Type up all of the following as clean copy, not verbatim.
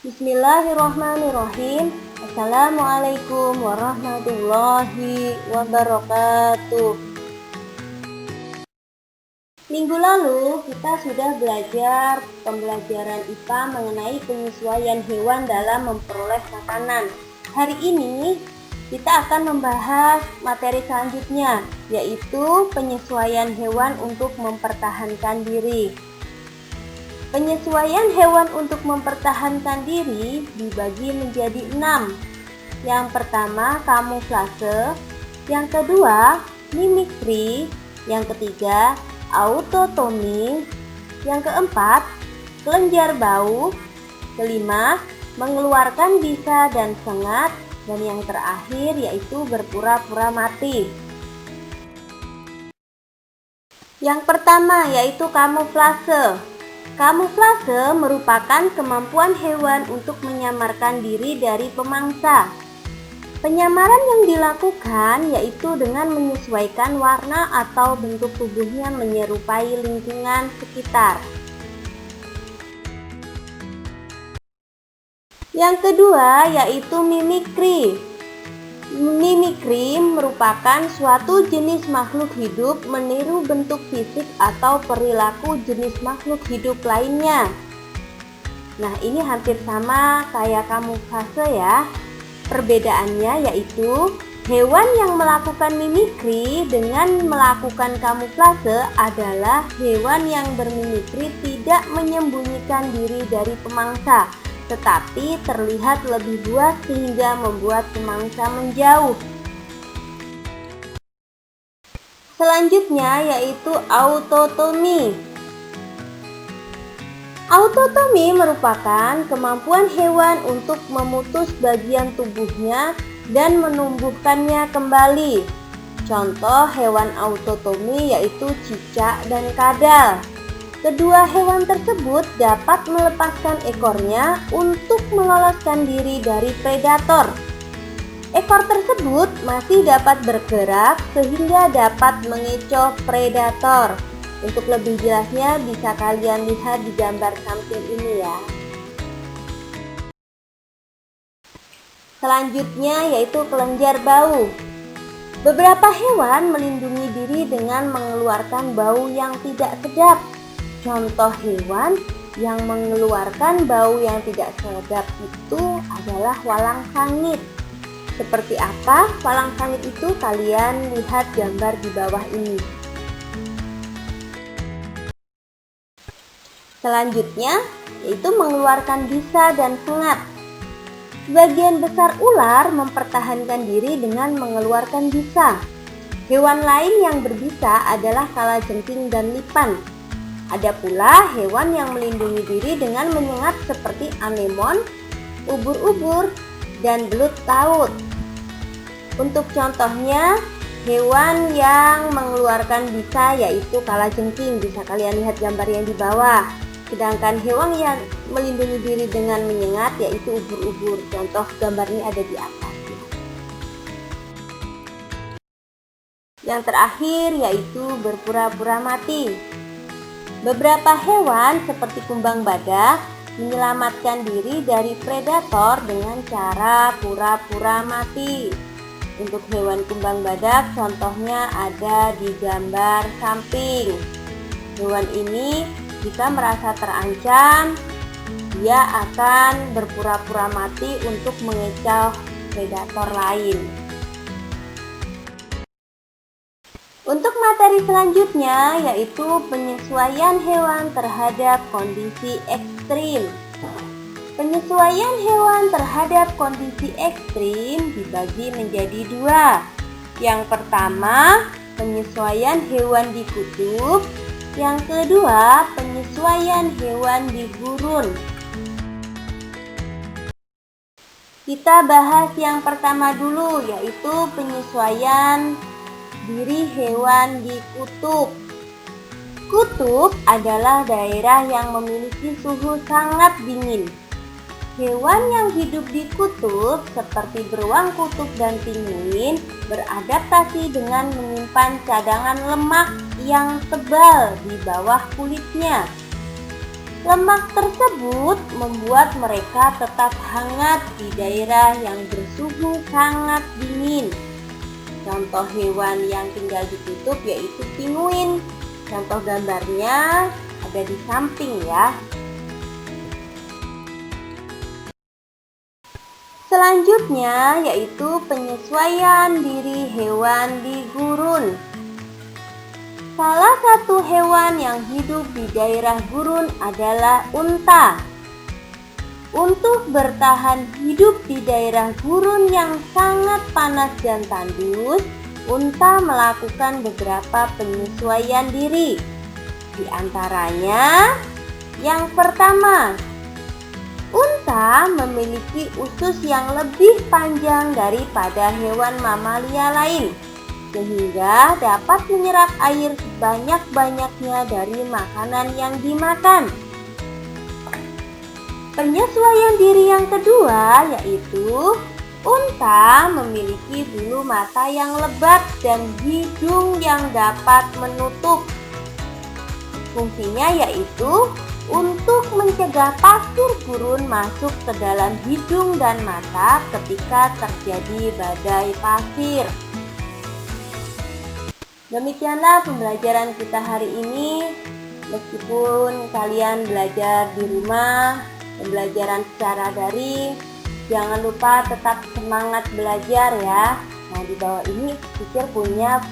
Bismillahirrahmanirrahim. Assalamualaikum warahmatullahi wabarakatuh. Minggu lalu kita sudah belajar pembelajaran IPA mengenai penyesuaian hewan dalam memperoleh makanan. Hari ini kita akan membahas materi selanjutnya, yaitu penyesuaian hewan untuk mempertahankan diri. Penyesuaian hewan untuk mempertahankan diri dibagi menjadi 6. Yang pertama, kamuflase. Yang kedua, mimikri. Yang ketiga, autotomi. Yang keempat, kelenjar bau. Kelima, mengeluarkan bisa dan sengat. Dan yang terakhir yaitu berpura-pura mati. Yang pertama yaitu kamuflase. Kamuflase merupakan kemampuan hewan untuk menyamarkan diri dari pemangsa. Penyamaran yang dilakukan yaitu dengan menyesuaikan warna atau bentuk tubuhnya menyerupai lingkungan sekitar. Yang kedua yaitu mimikri. Mimikri merupakan suatu jenis makhluk hidup meniru bentuk fisik atau perilaku jenis makhluk hidup lainnya. Nah, ini hampir sama kayak kamuflase ya. Perbedaannya yaitu hewan yang melakukan mimikri dengan melakukan kamuflase adalah hewan yang bermimikri tidak menyembunyikan diri dari pemangsa, tetapi terlihat lebih buas sehingga membuat pemangsa menjauh. Selanjutnya yaitu autotomi. Autotomi merupakan kemampuan hewan untuk memutus bagian tubuhnya dan menumbuhkannya kembali. Contoh hewan autotomi yaitu cicak dan kadal. Kedua hewan tersebut dapat melepaskan ekornya untuk meloloskan diri dari predator. Ekor tersebut masih dapat bergerak sehingga dapat mengecoh predator. Untuk lebih jelasnya bisa kalian lihat di gambar samping ini ya. Selanjutnya yaitu kelenjar bau. Beberapa hewan melindungi diri dengan mengeluarkan bau yang tidak sedap. Contoh hewan yang mengeluarkan bau yang tidak sedap itu adalah walang sangit. Seperti apa walang sangit itu? Kalian lihat gambar di bawah ini. Selanjutnya yaitu mengeluarkan bisa dan sengat. Sebagian besar ular mempertahankan diri dengan mengeluarkan bisa. Hewan lain yang berbisa adalah kalajengking dan lipan. Ada pula hewan yang melindungi diri dengan menyengat seperti anemon, ubur-ubur, dan belut laut. Untuk contohnya, hewan yang mengeluarkan bisa yaitu kalajengking, bisa kalian lihat gambar yang di bawah. Sedangkan hewan yang melindungi diri dengan menyengat yaitu ubur-ubur. Contoh gambarnya ada di atas. Yang terakhir yaitu berpura-pura mati. Beberapa hewan seperti kumbang badak menyelamatkan diri dari predator dengan cara pura-pura mati. Untuk hewan kumbang badak contohnya ada di gambar samping. Hewan ini jika merasa terancam, dia akan berpura-pura mati untuk mengecoh predator lain. Untuk materi selanjutnya yaitu penyesuaian hewan terhadap kondisi ekstrim. Penyesuaian hewan terhadap kondisi ekstrim dibagi menjadi 2. Yang pertama, penyesuaian hewan di kutub. Yang kedua, penyesuaian hewan di gurun. Kita bahas yang pertama dulu yaitu penyesuaian diri hewan di kutub. Kutub adalah daerah yang memiliki suhu sangat dingin. Hewan yang hidup di kutub seperti beruang kutub dan pinguin beradaptasi dengan menyimpan cadangan lemak yang tebal di bawah kulitnya. Lemak tersebut membuat mereka tetap hangat di daerah yang bersuhu sangat dingin. Contoh hewan yang tinggal di kutub yaitu penguin. Contoh gambarnya ada di samping ya. Selanjutnya yaitu penyesuaian diri hewan di gurun. Salah satu hewan yang hidup di daerah gurun adalah unta. Untuk bertahan hidup di daerah gurun yang sangat panas dan tandus, unta melakukan beberapa penyesuaian diri. Di antaranya, yang pertama, unta memiliki usus yang lebih panjang daripada hewan mamalia lain, sehingga dapat menyerap air sebanyak-banyaknya dari makanan yang dimakan. Penyesuaian diri yang kedua yaitu unta memiliki bulu mata yang lebat dan hidung yang dapat menutup. Fungsinya yaitu untuk mencegah pasir gurun masuk ke dalam hidung dan mata ketika terjadi badai pasir. Demikianlah pembelajaran kita hari ini. Meskipun kalian belajar di rumah, pembelajaran secara daring, jangan lupa tetap semangat belajar ya. Nah, di bawah ini teacher punya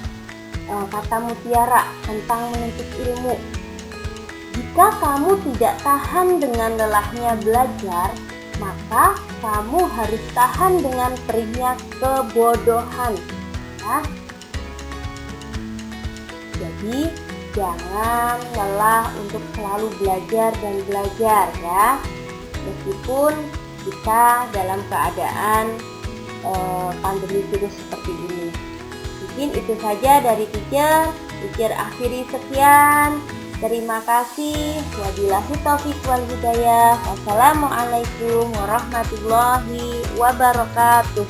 kata mutiara tentang menuntut ilmu. Jika kamu tidak tahan dengan lelahnya belajar, maka kamu harus tahan dengan perihnya kebodohan ya. Jadi jangan lelah untuk selalu belajar dan belajar ya. Meskipun kita dalam keadaan pandemi virus seperti ini. Mungkin itu saja dari teacher. Teacher akhiri sekian. Terima kasih. Wabillahi taufiq wal hidayah. Wassalamualaikum warahmatullahi wabarakatuh.